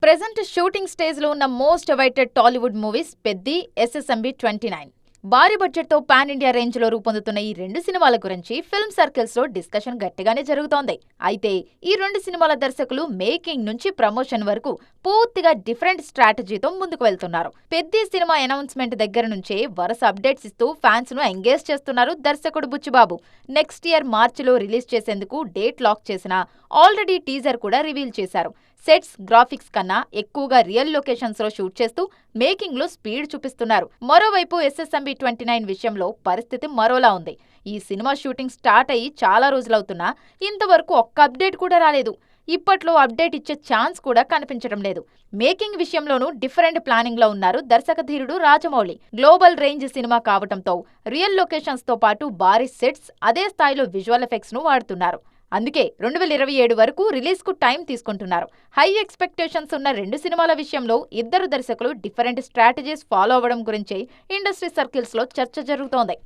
Present shooting stage లో ఉన్న most awaited Tollywood movies Peddi, SSMB 29. భారీ బడ్జెట్ తో పాన్ ఇండియా రేంజ్ లో రూపొందుతున్న ఈ రెండు సినిమాల గురించి ఫిల్మ్ సర్కిల్స్ లో డిస్కషన్ గట్టిగానే జరుగుతోంది. అయితే ఈ రెండు సినిమాల దర్శకులు మేకింగ్ నుంచి ప్రమోషన్ వరకు పూర్తిగా డిఫరెంట్ స్ట్రాటజీతో ముందుకు వెళ్తున్నారు. పెద్ది సినిమా అనౌన్స్మెంట్ దగ్గర నుంచే వరుస అప్డేట్స్ ఇస్తూ ఫ్యాన్స్ ను ఎంగేజ్ చేస్తున్నారు దర్శకుడు బుచ్చిబాబు. నెక్స్ట్ ఇయర్ మార్చిలో రిలీజ్ చేసేందుకు డేట్ లాక్ చేసిన ఆల్రెడీ టీజర్ కూడా రివీల్ చేశారు. సెట్స్, గ్రాఫిక్స్ కన్నా ఎక్కువగా రియల్ లొకేషన్స్ లో షూట్ చేస్తూ మేకింగ్ లో స్పీడ్ చూపిస్తున్నారు. మరోవైపు ఎస్ఎస్ఎంబి 29 విషయంలో పరిస్థితి మరోలా ఉంది. ఈ సినిమా షూటింగ్ స్టార్ట్ అయ్యి చాలా రోజులవుతున్నా ఇంతవరకు ఒక్క అప్డేట్ కూడా రాలేదు. ఇప్పట్లో అప్డేట్ ఇచ్చే ఛాన్స్ కూడా కనిపించడం లేదు. మేకింగ్ విషయంలోనూ డిఫరెంట్ ప్లానింగ్ లో ఉన్నారు దర్శకధీరుడు రాజమౌళి. గ్లోబల్ రేంజ్ సినిమా కావటంతో రియల్ లొకేషన్స్ తో పాటు భారీ సెట్స్, అదే స్థాయిలో విజువల్ ఎఫెక్ట్స్ ను వాడుతున్నారు. అందుకే 2027 వరకు రిలీజ్ కు టైం తీసుకుంటున్నారు. హై ఎక్స్పెక్టేషన్స్ ఉన్న రెండు సినిమాల విషయంలో ఇద్దరు దర్శకులు డిఫరెంట్ స్ట్రాటజీస్ ఫాలో అవ్వడం గురించి ఇండస్ట్రీ సర్కిల్స్ లో చర్చ జరుగుతోంది.